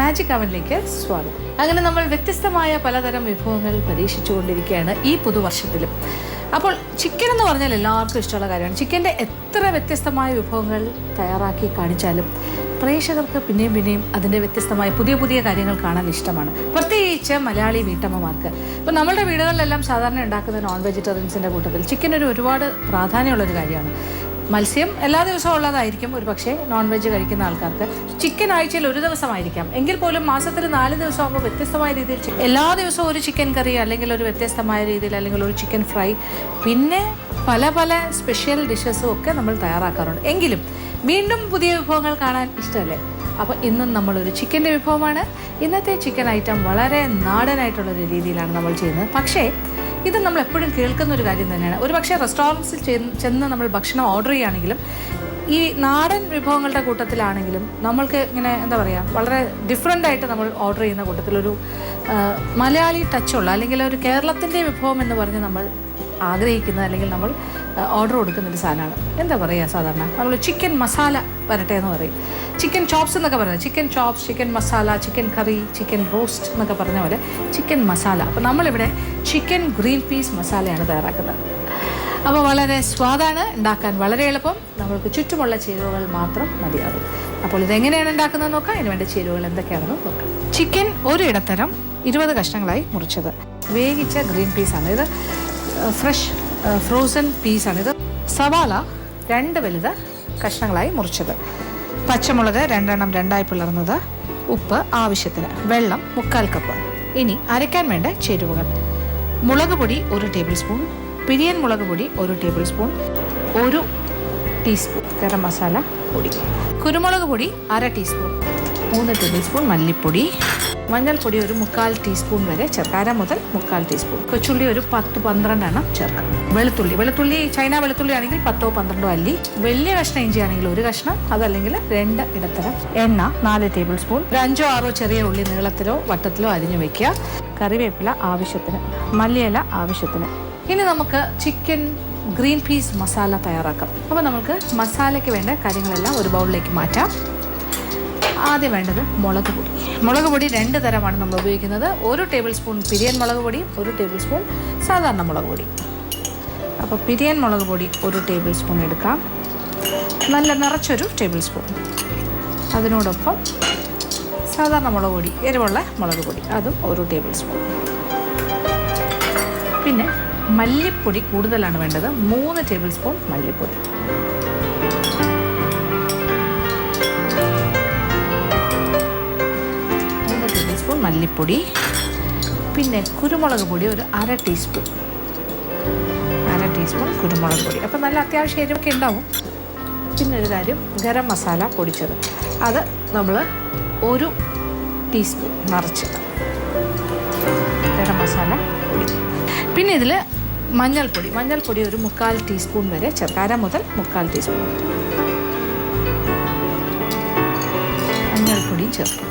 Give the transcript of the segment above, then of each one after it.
Magic അവനിലേക്ക് സ്വാഗതം. അങ്ങനെ നമ്മൾ വ്യത്യസ്തമായ പലതരം വിഭവങ്ങൾ പരീക്ഷിച്ചുകൊണ്ടിരിക്കുകയാണ് ഈ പുതുവർഷത്തിലും. അപ്പോൾ ചിക്കൻ എന്ന് പറഞ്ഞാൽ എല്ലാവർക്കും ഇഷ്ടമുള്ള കാര്യമാണ്. ചിക്കൻ്റെ എത്ര വ്യത്യസ്തമായ വിഭവങ്ങൾ തയ്യാറാക്കി കാണിച്ചാലും പ്രേക്ഷകർക്ക് പിന്നെയും പിന്നെയും അതിൻ്റെ വ്യത്യസ്തമായ പുതിയ പുതിയ കാര്യങ്ങൾ കാണാൻ ഇഷ്ടമാണ്, പ്രത്യേകിച്ച് മലയാളി വീട്ടമ്മമാർക്ക്. ഇപ്പോൾ നമ്മളുടെ വീടുകളിലെല്ലാം സാധാരണ ഉണ്ടാക്കുന്ന നോൺ വെജിറ്റേറിയൻസിൻ്റെ കൂട്ടത്തിൽ ചിക്കൻ ഒരുപാട് പ്രാധാന്യമുള്ളൊരു കാര്യമാണ്. മത്സ്യം എല്ലാ ദിവസവും ഉള്ളതായിരിക്കും, ഒരു പക്ഷേ നോൺ വെജ് കഴിക്കുന്ന ആൾക്കാർക്ക് ചിക്കൻ ആഴ്ചയിൽ ഒരു ദിവസമായിരിക്കാം, എങ്കിൽ പോലും മാസത്തിൽ 4 ദിവസമാകുമ്പോൾ വ്യത്യസ്തമായ രീതിയിൽ എല്ലാ ദിവസവും ഒരു ചിക്കൻ കറി, അല്ലെങ്കിൽ ഒരു വ്യത്യസ്തമായ രീതിയിൽ, അല്ലെങ്കിൽ ഒരു ചിക്കൻ ഫ്രൈ, പിന്നെ പല പല സ്പെഷ്യൽ ഡിഷസും ഒക്കെ നമ്മൾ തയ്യാറാക്കാറുണ്ട്. എങ്കിലും വീണ്ടും പുതിയ വിഭവങ്ങൾ കാണാൻ ഇഷ്ടമല്ലേ? അപ്പോൾ ഇന്നും നമ്മളൊരു ചിക്കൻ്റെ വിഭവമാണ്. ഇന്നത്തെ ചിക്കൻ ഐറ്റം വളരെ നാടനായിട്ടുള്ളൊരു രീതിയിലാണ് നമ്മൾ ചെയ്യുന്നത്. പക്ഷേ ഇത് നമ്മൾ എപ്പോഴും കേൾക്കുന്ന ഒരു കാര്യം തന്നെയാണ്. ഒരു പക്ഷേ റെസ്റ്റോറൻറ്റ്സിൽ ചെന്ന് നമ്മൾ ഭക്ഷണം ഓർഡർ ചെയ്യുകയാണെങ്കിലും ഈ നാടൻ വിഭവങ്ങളുടെ കൂട്ടത്തിലാണെങ്കിലും നമ്മൾക്ക് ഇങ്ങനെ എന്താ പറയുക, വളരെ ഡിഫറെൻ്റായിട്ട് നമ്മൾ ഓർഡർ ചെയ്യുന്ന കൂട്ടത്തിലൊരു മലയാളി ടച്ചുള്ള, അല്ലെങ്കിൽ ഒരു കേരളത്തിൻ്റെ വിഭവം എന്ന് പറഞ്ഞ് നമ്മൾ ആഗ്രഹിക്കുന്ന, അല്ലെങ്കിൽ നമ്മൾ ഓർഡർ കൊടുക്കുന്നൊരു സാധനമാണ്. എന്താ പറയുക, സാധാരണ നമ്മൾ ചിക്കൻ മസാല വരട്ടെ എന്ന് പറയും, ചിക്കൻ ചോപ്സ് എന്നൊക്കെ പറയുന്നത്. Chicken chops, chicken masala, chicken curry, chicken roast എന്നൊക്കെ പറഞ്ഞ പോലെ ചിക്കൻ മസാല. അപ്പോൾ നമ്മളിവിടെ ചിക്കൻ ഗ്രീൻ പീസ് മസാലയാണ് തയ്യാറാക്കുന്നത്. അപ്പോൾ വളരെ സ്വാദാണ്, ഉണ്ടാക്കാൻ വളരെ എളുപ്പം, നമ്മൾക്ക് ചുറ്റുമുള്ള ചേരുവകൾ മാത്രം മതിയാകും. അപ്പോൾ ഇതെങ്ങനെയാണ് ഉണ്ടാക്കുന്നത് നോക്കാം. അതിന് വേണ്ട ചേരുവകൾ എന്തൊക്കെയാണെന്ന് നോക്കാം. ചിക്കൻ ഒരു ഇടത്തരം 20 കഷ്ണങ്ങളായി മുറിച്ചത്, വേവിച്ച ഗ്രീൻ പീസാണ് ഇത്, ഫ്രഷ് ഫ്രോസൺ പീസാണിത്. സവാള 2 വലുത് കഷ്ണങ്ങളായി മുറിച്ചത്, പച്ചമുളക് 2 എണ്ണം 2ആയി പിളർന്നത്, ഉപ്പ് ആവശ്യത്തിന്, വെള്ളം 1/4 കപ്പ്. ഇനി അരയ്ക്കാൻ വേണ്ട ചേരുവകൾ: മുളക് പൊടി 1 ടേബിൾ സ്പൂൺ, പിരിയൻ മുളക് പൊടി 1 table spoon, 1 teaspoon garam masala പൊടി, കുരുമുളക് പൊടി 1/2 ടീസ്പൂൺ, 3 ടേബിൾ സ്പൂൺ മല്ലിപ്പൊടി, മഞ്ഞൾപ്പൊടി 1/4 ടീസ്പൂൺ വരെ ചേർക്കാം, 1/2 മുതൽ 1/4 ടീസ്പൂൺ, കൊച്ചുള്ളി 10-12 എണ്ണം ചേർക്കാം, വെളുത്തുള്ളി ചൈന വെളുത്തുള്ളി ആണെങ്കിൽ 10-12 അല്ലി, വലിയ കഷ്ണം ഇഞ്ചി ആണെങ്കിൽ 1 കഷ്ണം, അതല്ലെങ്കിൽ 2 ഇടത്തരം, എണ്ണ 4 ടേബിൾ സ്പൂൺ, 5-6 ചെറിയ ഉള്ളി നീളത്തിലോ വട്ടത്തിലോ അരിഞ്ഞു വെക്കുക, കറിവേപ്പില ആവശ്യത്തിന്, മല്ലിയില ആവശ്യത്തിന്. ഇനി നമുക്ക് ചിക്കൻ ഗ്രീൻ പീസ് മസാല തയ്യാറാക്കാം. അപ്പോൾ നമുക്ക് മസാലയ്ക്ക് വേണ്ട കാര്യങ്ങളെല്ലാം ഒരു ബൗളിലേക്ക് മാറ്റാം. ആദ്യം വേണ്ടത് മുളക് പൊടി 2 തരമാണ് നമ്മൾ ഉപയോഗിക്കുന്നത്. 1 ടേബിൾ സ്പൂൺ പിരിയൻ മുളക് പൊടിയും 1 ടേബിൾ സ്പൂൺ സാധാരണ മുളക് പൊടി. അപ്പോൾ പിരിയൻ മുളക് പൊടി 1 ടേബിൾ സ്പൂൺ എടുക്കാം, നല്ല നിറച്ചൊരു ടേബിൾ സ്പൂൺ. അതിനോടൊപ്പം സാധാരണ മുളക് പൊടി, എരിവുള്ള മുളക് പൊടി, അതും 1 ടേബിൾ സ്പൂൺ. പിന്നെ മല്ലിപ്പൊടി കൂടുതലാണ് വേണ്ടത്, 3 ടേബിൾ സ്പൂൺ മല്ലിപ്പൊടി. മല്ലിപ്പൊടി. പിന്നെ കുരുമുളക് പൊടി 1/2 ടീസ്പൂൺ, 1/2 ടീസ്പൂൺ കുരുമുളക് പൊടി. അപ്പോൾ നല്ല അത്യാവശ്യം എരിവൊക്കെ ഉണ്ടാവും. പിന്നെ ഒരു കാര്യം, ഗരം മസാല പൊടിച്ചത്, അത് നമ്മൾ 1 ടീസ്പൂൺ നിറച്ച് ഗരം മസാല പൊടി. പിന്നെ ഇതിൽ മഞ്ഞൾപ്പൊടി 1/4 ടീസ്പൂൺ വരെ ചേർക്കാം, 1/2 മുതൽ 1/4 ടീസ്പൂൺ മഞ്ഞൾപ്പൊടി ചേർക്കും.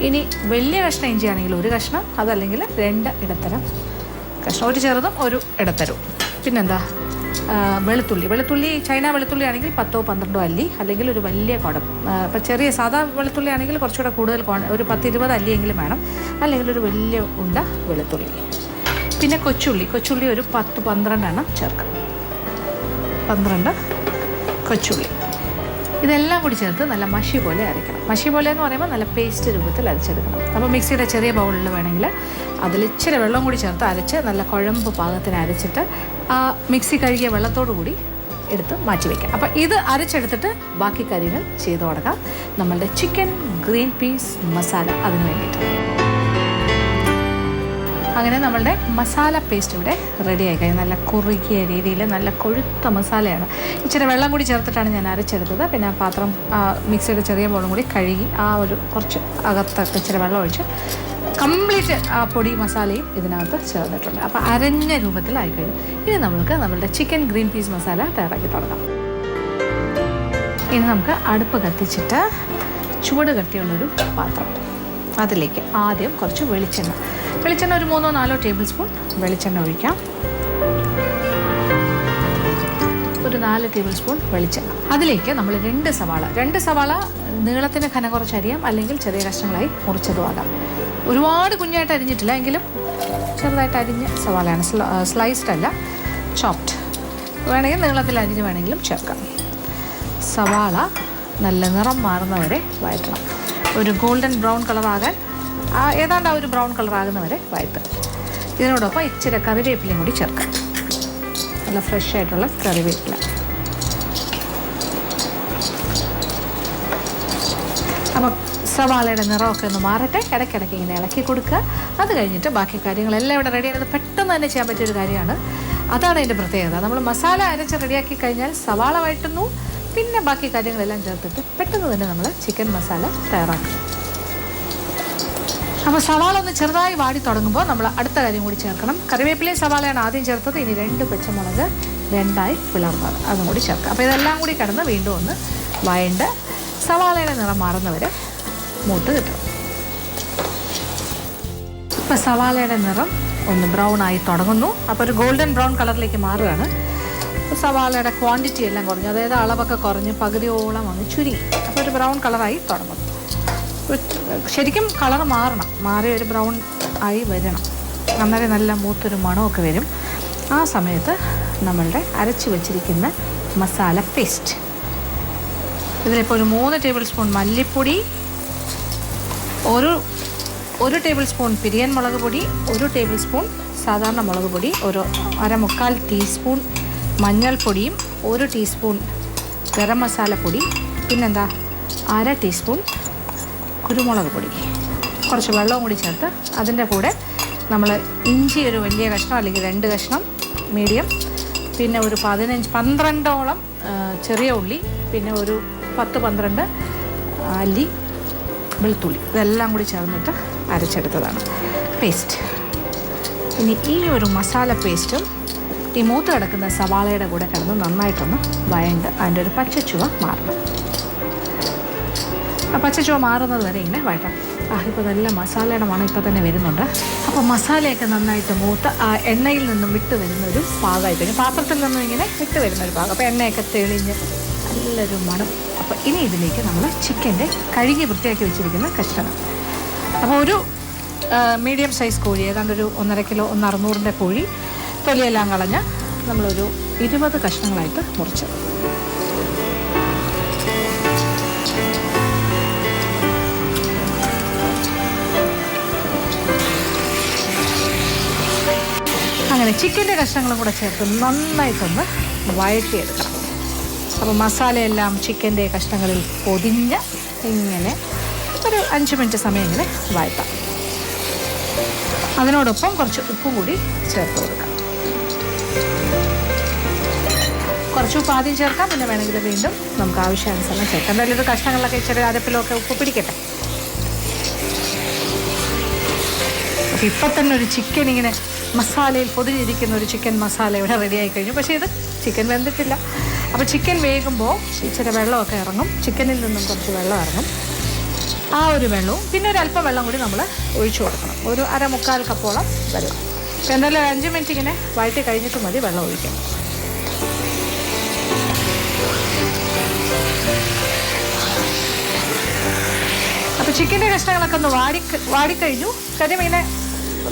ഇനി വലിയ കഷ്ണം ഇഞ്ചി ആണെങ്കിൽ 1 കഷ്ണം, അതല്ലെങ്കിൽ 2 ഇടത്തരം കഷ്ണം, 1 ചെറുതും 1 ഇടത്തരവും. പിന്നെന്താ, വെളുത്തുള്ളി ചൈന വെളുത്തുള്ളി ആണെങ്കിൽ 10-12 അല്ലി, അല്ലെങ്കിൽ ഒരു വലിയ കുടം. ഇപ്പം ചെറിയ സാധാ വെളുത്തുള്ളി ആണെങ്കിൽ കുറച്ചുകൂടെ കൂടുതൽ ഒരു 10-20 അല്ലിയെങ്കിലും വേണം, അല്ലെങ്കിൽ ഒരു വലിയ ഉണ്ട വെളുത്തുള്ളി. പിന്നെ കൊച്ചുള്ളി 10-12 എണ്ണം ചേർക്കാം, 12 കൊച്ചുള്ളി. ഇതെല്ലാം കൂടി ചേർത്ത് നല്ല മഷി പോലെ അരയ്ക്കണം. മഷി പോലെ എന്ന് പറയുമ്പോൾ നല്ല പേസ്റ്റ് രൂപത്തിൽ അരച്ചെടുക്കണം. അപ്പോൾ മിക്സിയുടെ ചെറിയ ബൗളിൽ വേണമെങ്കിൽ അതിൽ ഇച്ചിരി വെള്ളം കൂടി ചേർത്ത് അരച്ച് നല്ല കുഴമ്പ് പാകത്തിന് അരച്ചിട്ട് ആ മിക്സി കഴുകിയ വെള്ളത്തോടു കൂടി എടുത്ത് മാറ്റി വയ്ക്കാം. അപ്പോൾ ഇത് അരച്ചെടുത്തിട്ട് ബാക്കി കാര്യങ്ങൾ ചെയ്തു തുടങ്ങാം. നമ്മളുടെ ചിക്കൻ ഗ്രീൻ പീസ് മസാല അതിന് വേണ്ടിയിട്ട്. അങ്ങനെ നമ്മളുടെ മസാല പേസ്റ്റ് ഇവിടെ റെഡിയായി കഴിഞ്ഞു. നല്ല കുറുകിയ രീതിയിൽ നല്ല കൊഴുത്ത മസാലയാണ്. ഇച്ചിരി വെള്ളം കൂടി ചേർത്തിട്ടാണ് ഞാൻ അരച്ചെടുത്തത്. പിന്നെ ആ പാത്രം മിക്സിയുടെ ചെറിയ ബോളും കൂടി കഴുകി ആ ഒരു കുറച്ച് അകത്തൊക്കെ ഇച്ചിരി വെള്ളം ഒഴിച്ച് കംപ്ലീറ്റ് ആ പൊടി മസാലയും ഇതിനകത്ത് ചേർന്നിട്ടുണ്ട്. അപ്പോൾ അരഞ്ഞ രൂപത്തിലായിക്കഴിഞ്ഞു. ഇനി നമ്മളുടെ ചിക്കൻ ഗ്രീൻ പീസ് മസാല തയ്യാറാക്കി തുടങ്ങാം. ഇനി നമുക്ക് അടുപ്പ് കത്തിച്ചിട്ട് ചുവട് കട്ടിയുള്ളൊരു പാത്രം, അതിലേക്ക് ആദ്യം കുറച്ച് വെളിച്ചെണ്ണ ഒരു 3-4 ടേബിൾ സ്പൂൺ വെളിച്ചെണ്ണ ഒഴിക്കാം. ഒരു 4 ടേബിൾ സ്പൂൺ വെളിച്ചെണ്ണ, അതിലേക്ക് നമ്മൾ 2 സവാള നീളത്തിന് കനം കുറച്ച് അരിയാം, അല്ലെങ്കിൽ ചെറിയ കഷ്ണങ്ങളായി മുറിച്ചതും ആകാം. ഒരുപാട് കുഞ്ഞായിട്ട് അരിഞ്ഞിട്ടില്ല, എങ്കിലും ചെറുതായിട്ട് അരിഞ്ഞ സവാളയാണ്, സ്ലൈസ്ഡ് അല്ല, ചോപ്ഡ്. വേണമെങ്കിൽ നീളത്തിൽ അരിഞ്ഞ് വേണമെങ്കിലും ചേർക്കാം. സവാള നല്ല നിറം മാറുന്നവരെ വഴറ്റണം. ഒരു ഗോൾഡൻ ബ്രൗൺ കളറാകാൻ ഏതാണ്ട് ആ ഒരു ബ്രൗൺ കളറാകുന്നവരെ വഴറ്റുക. ഇതിനോടൊപ്പം ഇച്ചിരി കറിവേപ്പിലയും കൂടി ചേർക്കാം. നല്ല ഫ്രഷ് ആയിട്ടുള്ള കറിവേപ്പില. അപ്പം സവാളയുടെ നിറമൊക്കെ ഒന്ന് മാറട്ടെ. ഇടയ്ക്കിടയ്ക്ക് ഇങ്ങനെ ഇളക്കി കൊടുക്കുക. അത് കഴിഞ്ഞിട്ട് ബാക്കി കാര്യങ്ങളെല്ലാം ഇവിടെ റെഡിയാണത്. പെട്ടെന്ന് തന്നെ ചെയ്യാൻ പറ്റിയൊരു കാര്യമാണ്. അതാണ് അതിൻ്റെ പ്രത്യേകത. നമ്മൾ മസാല അരച്ച് റെഡിയാക്കി കഴിഞ്ഞാൽ സവാള വഴറ്റുന്നു, പിന്നെ ബാക്കി കാര്യങ്ങളെല്ലാം ചേർത്തിട്ട് പെട്ടെന്ന് തന്നെ നമ്മൾ ചിക്കൻ മസാല തയ്യാറാക്കും. അപ്പോൾ സവാള ഒന്ന് ചെറുതായി വാടി തുടങ്ങുമ്പോൾ നമ്മൾ അടുത്ത കാര്യം കൂടി ചേർക്കണം. കറിവേപ്പിലയും സവാളയാണ് ആദ്യം ചേർത്തത്. ഇനി 2 പച്ചമുളക് 2ആയി പിളർന്നത് അതും കൂടി ചേർക്കാം. അപ്പോൾ ഇതെല്ലാം കൂടി കിടന്ന് വീണ്ടും ഒന്ന് വഴണ്ട് സവാളയുടെ നിറം മാറുന്നവരെ മൂത്ത് കിട്ടും. ഇപ്പോൾ സവാളയുടെ നിറം ഒന്ന് ബ്രൗൺ ആയി തുടങ്ങുന്നു. അപ്പോൾ ഒരു ഗോൾഡൻ ബ്രൗൺ കളറിലേക്ക് മാറുകയാണ്. സവാളയുടെ ക്വാണ്ടിറ്റി എല്ലാം കുറഞ്ഞു, അതായത് അളവൊക്കെ കുറഞ്ഞ് പകുതിയോളം അങ്ങ് ചുരുങ്ങി. അപ്പോൾ ഒരു ബ്രൗൺ കളറായി തുടങ്ങുന്നു. ശരിക്കും കളർ മാറി ഒരു ബ്രൗൺ ആയി വരണം. അന്നേരം നല്ല മൂത്തൊരു മണമൊക്കെ വരും. ആ സമയത്ത് നമ്മളുടെ അരച്ച് വെച്ചിരിക്കുന്ന മസാല പേസ്റ്റ്, ഇതിലിപ്പോൾ ഒരു 3 ടേബിൾ സ്പൂൺ മല്ലിപ്പൊടി, ഒരു ടേബിൾ സ്പൂൺ പിരിയൻ മുളക് പൊടി, 1 ടേബിൾ സ്പൂൺ സാധാരണ മുളക് പൊടി, ഒരു 1/4 ടീസ്പൂൺ മഞ്ഞൾപ്പൊടിയും, 1 ടീസ്പൂൺ ഗരം മസാലപ്പൊടി, പിന്നെന്താ 1/2 ടീസ്പൂൺ കുരുമുളക് പൊടി, കുറച്ച് വെള്ളവും കൂടി ചേർത്ത് അതിൻ്റെ കൂടെ നമ്മൾ ഇഞ്ചി ഒരു വലിയ കഷ്ണം അല്ലെങ്കിൽ 2 കഷ്ണം മീഡിയം, പിന്നെ ഒരു 12ഓളം ചെറിയ ഉള്ളി, പിന്നെ ഒരു 10-12 അല്ലി വെളുത്തുള്ളി, ഇതെല്ലാം കൂടി ചേർന്നിട്ട് അരച്ചെടുത്തതാണ് പേസ്റ്റ്. ഇനി ഈ ഒരു മസാല പേസ്റ്റും ഈ മൂത്ത് കിടക്കുന്ന സവാളയുടെ കൂടെ കിടന്ന് നന്നായിട്ടൊന്ന് വഴണ്ട് അതിൻ്റെ ഒരു പച്ചച്ചുവ മാറണം. ആ പച്ചച്ചുവ മാറുന്നത് വരെ ഇങ്ങനെ വഴറ്റാം. ഇപ്പോൾ നല്ല മസാലയുടെ മണം ഇപ്പോൾ തന്നെ വരുന്നുണ്ട്. അപ്പോൾ മസാലയൊക്കെ നന്നായിട്ട് മൂത്ത് ആ എണ്ണയിൽ നിന്നും വിട്ട് വരുന്ന ഒരു പാകമായി കഴിഞ്ഞു. പാത്രത്തിൽ നിന്നും ഇങ്ങനെ വിട്ട് വരുന്നൊരു പാകം. അപ്പോൾ എണ്ണയൊക്കെ തെളിഞ്ഞ് നല്ലൊരു മണം. അപ്പോൾ ഇനി ഇതിലേക്ക് നമ്മൾ ചിക്കൻ്റെ കഴുകി വൃത്തിയാക്കി വെച്ചിരിക്കുന്ന കഷ്ണങ്ങൾ. അപ്പോൾ ഒരു മീഡിയം സൈസ് കോഴി, ഏതാണ്ട് ഒരു 1.5 കിലോ 600-ൻ്റെ കോഴി, തൊലിയെല്ലാം കളഞ്ഞ് നമ്മളൊരു 20 കഷ്ണങ്ങളായിട്ട് മുറിച്ചു. അങ്ങനെ ചിക്കൻ്റെ കഷ്ണങ്ങളും കൂടെ ചേർത്ത് നന്നായിട്ടൊന്ന് വഴറ്റിയെടുക്കണം. അപ്പോൾ മസാലയെല്ലാം ചിക്കൻ്റെ കഷ്ണങ്ങളിൽ പൊതിഞ്ഞ് ഇങ്ങനെ ഒരു 5 മിനിറ്റ് സമയം ഇങ്ങനെ വഴറ്റാം. അതിനോടൊപ്പം കുറച്ച് ഉപ്പും കൂടി ചേർത്ത് കൊടുക്കാം. കുറച്ച് ഉപ്പ് ആദ്യം ചേർക്കാം, പിന്നെ വേണമെങ്കിൽ വീണ്ടും നമുക്ക് ആവശ്യാനുസരണം ചേർക്കാം. എന്തായാലും ഇത് കഷ്ണങ്ങളിലൊക്കെ ചെറിയ അരപ്പിലൊക്കെ ഉപ്പ് പിടിക്കട്ടെ. അപ്പോൾ ഇപ്പം തന്നെ ഒരു ചിക്കൻ ഇങ്ങനെ മസാലയിൽ പൊതിഞ്ഞിരിക്കുന്ന ഒരു ചിക്കൻ മസാല ഇവിടെ റെഡിയായി കഴിഞ്ഞു. പക്ഷേ ഇത് ചിക്കൻ വെന്തിട്ടില്ല. അപ്പോൾ ചിക്കൻ വേകുമ്പോൾ ഇച്ചിരി വെള്ളമൊക്കെ ഇറങ്ങും, ചിക്കനിൽ നിന്നും കുറച്ച് വെള്ളം ഇറങ്ങും. ആ ഒരു വെള്ളവും പിന്നെ ഒരു അല്പം വെള്ളം കൂടി നമ്മൾ ഒഴിച്ചു കൊടുക്കണം, ഒരു 1/4 കപ്പോളം വെള്ളം. അപ്പോൾ എന്തായാലും 5 മിനിറ്റ് ഇങ്ങനെ വഴറ്റി കഴിഞ്ഞിട്ട് മതി വെള്ളം ഒഴിക്കണം. അപ്പോൾ ചിക്കൻ്റെ കഷ്ണങ്ങളൊക്കെ ഒന്ന് വാടിക്കഴിഞ്ഞു. കാര്യം ഇങ്ങനെ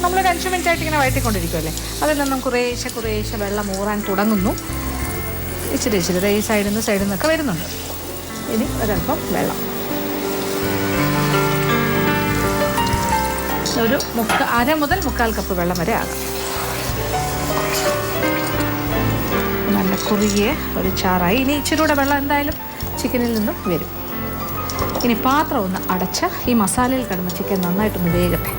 നമ്മളൊരു 5 മിനിറ്റായിട്ട് ഇങ്ങനെ വഴറ്റിക്കൊണ്ടിരിക്കുമല്ലേ, അതിൽ നിന്നും കുറേശ്ശെ വെള്ളം ഊറാൻ തുടങ്ങുന്നു. ഇച്ചിരി ഈ സൈഡിൽ നിന്നൊക്കെ വരുന്നുണ്ട്. ഇനി ഒരല്പം വെള്ളം, ഒരു 1/2 മുതൽ 1/4 കപ്പ് വെള്ളം വരെ ആകാം. നല്ല കുറുകിയ ഒരു ചാറായി. ഇനി ഇച്ചിരി കൂടെ വെള്ളം എന്തായാലും ചിക്കനിൽ നിന്നും വരും. ഇനി പാത്രം ഒന്ന് അടച്ച് ഈ മസാലയിൽ കിടന്ന ചിക്കൻ നന്നായിട്ടൊന്ന് വേകട്ടെ.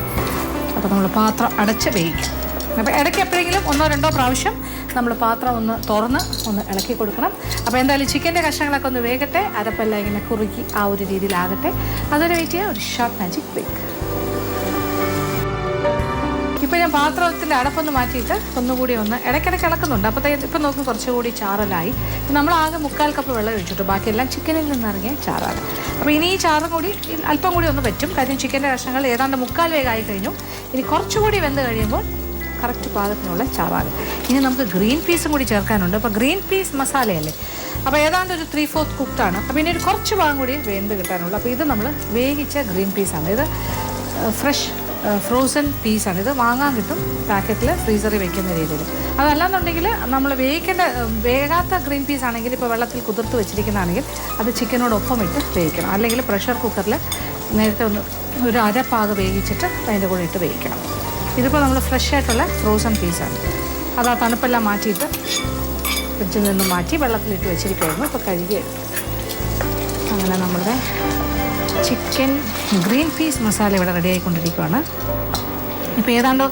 അപ്പോൾ നമ്മൾ പാത്രം അടച്ച് വേവിക്കും. അപ്പോൾ ഇടയ്ക്ക് എപ്പോഴെങ്കിലും 1-2 പ്രാവശ്യം നമ്മൾ പാത്രം ഒന്ന് തുറന്ന് ഒന്ന് ഇളക്കി കൊടുക്കണം. അപ്പോൾ എന്തായാലും ചിക്കൻ്റെ കഷ്ണങ്ങളൊക്കെ ഒന്ന് വേകട്ടെ, അരപ്പെല്ലാം ഇങ്ങനെ കുറുക്കി ആ ഒരു രീതിയിലാകട്ടെ. അതൊരു വെയിറ്റ് ചെയ്യുക, ഒരു ഷോർട്ട് മാജിക് ബ്രേക്ക്. ഇപ്പോൾ ഞാൻ പാത്രത്തിൻ്റെ അടപ്പൊന്ന് മാറ്റിയിട്ട് ഒന്നുകൂടി ഒന്ന് ഇടയ്ക്കിടയ്ക്ക് ഇളക്കുന്നുണ്ട്. അപ്പോൾ ഇപ്പം നോക്കും കുറച്ചുകൂടി ചാറലായി. നമ്മൾ ആകെ 1/4 കപ്പ് വെള്ളം ഒഴിച്ചിട്ടു, ബാക്കിയെല്ലാം ചിക്കനിൽ നിന്നിറങ്ങിയ ചാറാണ്. അപ്പോൾ ഇനി ഈ ചാറും കൂടി അല്പം കൂടി ഒന്ന് പറ്റും. കാര്യം ചിക്കൻ്റെ കഷ്ണങ്ങൾ ഏതാണ്ട് 1/4 വേഗമായി കഴിഞ്ഞു. ഇനി കുറച്ചുകൂടി വെന്ത് കഴിയുമ്പോൾ കറക്റ്റ് പാകത്തിനുള്ള ചാറാകും. ഇനി നമുക്ക് ഗ്രീൻ പീസും കൂടി ചേർക്കാനുണ്ട്. അപ്പോൾ ഗ്രീൻ പീസ് മസാലയല്ലേ, അപ്പോൾ ഏതാണ്ട് ഒരു 3/4 കുക്ക്ഡാണ്. അപ്പോൾ ഇനി ഒരു കുറച്ച് ഭാഗം കൂടി വെന്ത് കിട്ടാനുള്ളൂ. അപ്പോൾ ഇത് നമ്മൾ വേവിച്ച ഗ്രീൻ പീസാണ്. ഇത് ഫ്രഷ് ഫ്രോസൺ പീസാണ്. ഇത് വാങ്ങാൻ കിട്ടും പാക്കറ്റിൽ, ഫ്രീസറിൽ വെക്കുന്ന രീതിയിൽ. അതല്ലാന്നുണ്ടെങ്കിൽ നമ്മൾ വേകാത്ത ഗ്രീൻ പീസ് ആണെങ്കിൽ, ഇപ്പോൾ വെള്ളത്തിൽ കുതിർത്ത് വെച്ചിരിക്കുന്നതാണെങ്കിൽ അത് ചിക്കനോടൊപ്പം ഇട്ട് വേവിക്കണം. അല്ലെങ്കിൽ പ്രഷർ കുക്കറിൽ നേരത്തെ ഒരു അരപ്പാക് വേവിച്ചിട്ട് അതിൻ്റെ കൂടെ ഇട്ട് വേവിക്കണം. ഇതിപ്പോൾ നമ്മൾ ഫ്രഷ് ആയിട്ടുള്ള ഫ്രോസൺ പീസാണ്. അത് ആ തണുപ്പെല്ലാം മാറ്റിയിട്ട് ഫ്രിഡ്ജിൽ നിന്ന് മാറ്റി വെള്ളത്തിലിട്ട് വെച്ചിരിക്കുകയായിരുന്നു. ഇപ്പോൾ കഴുകി അങ്ങനെ നമ്മളുടെ ചിക്കൻ ഗ്രീൻ പീസ് മസാല ഇവിടെ റെഡി ആയിക്കൊണ്ടിരിക്കുകയാണ്. ഇപ്പോൾ ഏതാണ്ട്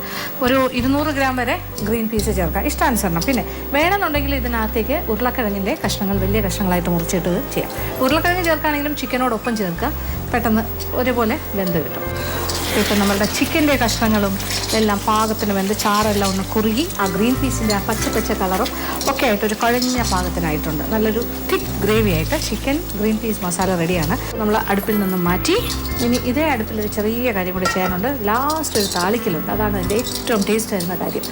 ഒരു 200 ഗ്രാം വരെ ഗ്രീൻ പീസ് ചേർക്കാം ഇഷ്ടാനുസരണം. പിന്നെ വേണമെന്നുണ്ടെങ്കിൽ ഇതിനകത്തേക്ക് ഉരുളക്കിഴങ്ങിൻ്റെ കഷ്ണങ്ങൾ വലിയ കഷ്ണങ്ങളായിട്ട് മുറിച്ചിട്ട് ചെയ്യാം. ഉരുളക്കിഴങ്ങ് ചേർക്കുകയാണെങ്കിലും ചിക്കനോടൊപ്പം ചേർക്കുക, പെട്ടെന്ന് ഒരുപോലെ വെന്ത് കിട്ടും. ഇപ്പം നമ്മളുടെ ചിക്കൻ്റെ കഷ്ണങ്ങളും എല്ലാം പാകത്തിന് വെന്ത് ചാറെല്ലാം ഒന്ന് കുറുകി ആ ഗ്രീൻ പീസിൻ്റെ ആ പച്ച കളറും ഒക്കെ ആയിട്ടൊരു കുഴഞ്ഞ പാകത്തിനായിട്ടുണ്ട്. നല്ലൊരു തിക്ക് ഗ്രേവി ആയിട്ട് ചിക്കൻ ഗ്രീൻ പീസ് മസാല റെഡിയാണ്. നമ്മൾ അടുപ്പിൽ നിന്നും മാറ്റി ഇനി ഇതേ അടുപ്പിൽ ഒരു ചെറിയ കാര്യം കൂടി ചെയ്യാനുണ്ട്. ലാസ്റ്റ് ഒരു താളിക്കലുണ്ട്, അതാണ് അതിൻ്റെ ഏറ്റവും ടേസ്റ്റ് വരുന്ന കാര്യം.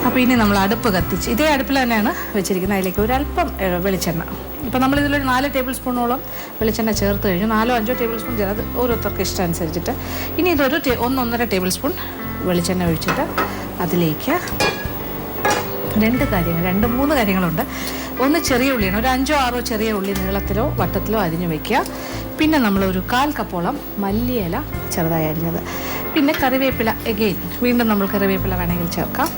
അപ്പോൾ ഇനി നമ്മൾ അടുപ്പ് കത്തിച്ച് ഇതേ അടുപ്പിൽ തന്നെയാണ് വെച്ചിരിക്കുന്നത്. അതിലേക്ക് ഒരല്പം വെളിച്ചെണ്ണ. ഇപ്പോൾ നമ്മളിതിലൊരു 4 ടേബിൾ സ്പൂണോളം വെളിച്ചെണ്ണ ചേർത്ത് കഴിഞ്ഞു. 4-5 ടേബിൾ സ്പൂൺ ചേർത്ത് ഓരോരുത്തർക്ക് ഇഷ്ടം അനുസരിച്ചിട്ട്. ഇനി ഇതൊരു 1-1.5 ടേബിൾ സ്പൂൺ വെളിച്ചെണ്ണ ഒഴിച്ചിട്ട് അതിലേക്ക് 2-3 കാര്യങ്ങളുണ്ട്. ഒന്ന് ചെറിയ ഉള്ളിയാണ്, ഒരു 5-6 ചെറിയ ഉള്ളി നീളത്തിലോ വട്ടത്തിലോ അരിഞ്ഞു വയ്ക്കുക. പിന്നെ നമ്മളൊരു 1/4 കപ്പോളം മല്ലിയില ചെറുതായി അരിഞ്ഞത്, പിന്നെ കറിവേപ്പില വീണ്ടും നമ്മൾ കറിവേപ്പില വേണമെങ്കിൽ ചേർക്കാം.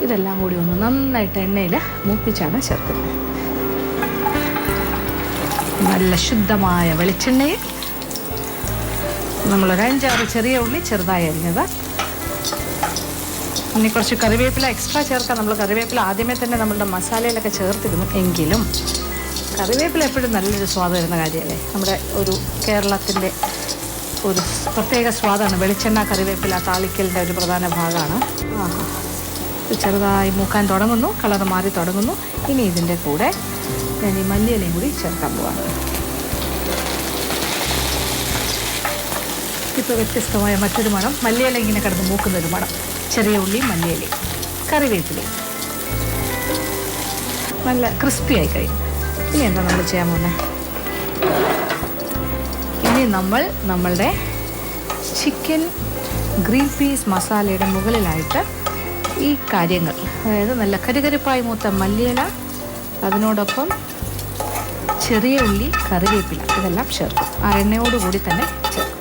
ഇതെല്ലാം കൂടി ഒന്ന് നന്നായിട്ട് എണ്ണയിൽ മൂപ്പിച്ചാണ് ചേർക്കുന്നത്. നല്ല ശുദ്ധമായ വെളിച്ചെണ്ണയിൽ നമ്മളൊരു 5-6 ചെറിയ ഉള്ളി ചെറുതായി അരിഞ്ഞത്, ഇനി കുറച്ച് കറിവേപ്പില എക്സ്ട്രാ ചേർക്കാം. നമ്മൾ കറിവേപ്പില ആദ്യമേ തന്നെ നമ്മളുടെ മസാലയിലൊക്കെ ചേർത്തിരുന്നു, എങ്കിലും കറിവേപ്പില എപ്പോഴും നല്ലൊരു സ്വാദ് വരുന്ന കാര്യമല്ലേ. നമ്മുടെ ഒരു കേരളത്തിൻ്റെ ഒരു പ്രത്യേക സ്വാദാണ് വെളിച്ചെണ്ണ കറിവേപ്പില താളിക്കലിൻ്റെ ഒരു പ്രധാന ഭാഗമാണ്. ചെറുതായി മൂക്കാൻ തുടങ്ങുന്നു, കളർ മാറി തുടങ്ങുന്നു. ഇനി ഇതിൻ്റെ കൂടെ ഞാൻ ഈ മല്ലിയിലയും കൂടി ചേർക്കാൻ പോവാണ്. ഇപ്പോൾ വ്യത്യസ്തമായ മറ്റൊരു മണം, മല്ലിയില ഇങ്ങനെ കിടന്ന് മൂക്കുന്നൊരു മണം. ചെറിയ ഉള്ളി, മല്ലിയിലയും കറിവേപ്പിലയും നല്ല ക്രിസ്പി ആയി കഴിഞ്ഞു. ഇനി എന്താ നമ്മൾ ചെയ്യാൻ പോകുന്നത്? ഇനി നമ്മളുടെ ചിക്കൻ ഗ്രീൻ പീസ് മസാലയുടെ മുകളിലായിട്ട് ഈ കാര്യങ്ങൾ, അതായത് നല്ല കരുകരുപ്പായി മൂത്ത മല്ലിയില, അതിനോടൊപ്പം ചെറിയ ഉള്ളി, കറിവേപ്പില, ഇതെല്ലാം ചേർക്കും. ആ എണ്ണയോടുകൂടി തന്നെ ചേർക്കും.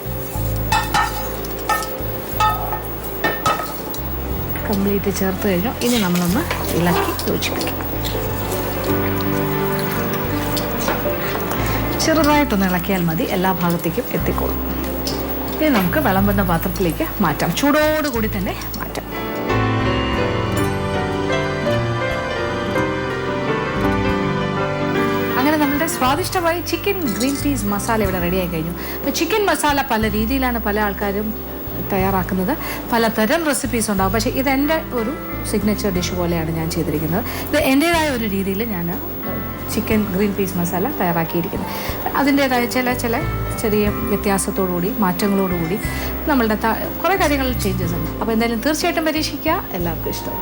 കംപ്ലീറ്റ് ചേർത്ത് കഴിഞ്ഞു. ഇനി നമ്മളൊന്ന് ഇളക്കി യോജിപ്പിക്കാം. ചെറുതായിട്ടൊന്ന് ഇളക്കിയാൽ മതി, എല്ലാ ഭാഗത്തേക്കും എത്തിക്കോളും. ഇനി നമുക്ക് വിളമ്പുന്ന പാത്രത്തിലേക്ക് മാറ്റാം. ചൂടോടുകൂടി തന്നെ മാറ്റാം. അങ്ങനെ നമ്മുടെ സ്വാദിഷ്ടമായി ചിക്കൻ ഗ്രീൻ പീസ് മസാല ഇവിടെ റെഡിയായി കഴിഞ്ഞു. അപ്പോൾ ചിക്കൻ മസാല പല രീതിയിലാണ് പല ആൾക്കാരും തയ്യാറാക്കുന്നത്, പലതരം റെസിപ്പീസ് ഉണ്ടാകും. പക്ഷേ ഇതെൻ്റെ ഒരു സിഗ്നേച്ചർ ഡിഷ് പോലെയാണ് ഞാൻ ചെയ്തിരിക്കുന്നത്. ഇത് എൻ്റേതായ ഒരു രീതിയിൽ ഞാൻ ചിക്കൻ ഗ്രീൻ പീസ് മസാല തയ്യാറാക്കിയിരിക്കുന്നത്. അതിൻ്റേതായ ചില ചെറിയ വ്യത്യാസത്തോടുകൂടി മാറ്റങ്ങളോടുകൂടി നമ്മളുടെ കുറേ കാര്യങ്ങളിൽ ചേഞ്ചസ് ഉണ്ട്. അപ്പോൾ എന്തായാലും തീർച്ചയായിട്ടും പരീക്ഷിക്കുക, എല്ലാവർക്കും ഇഷ്ടം.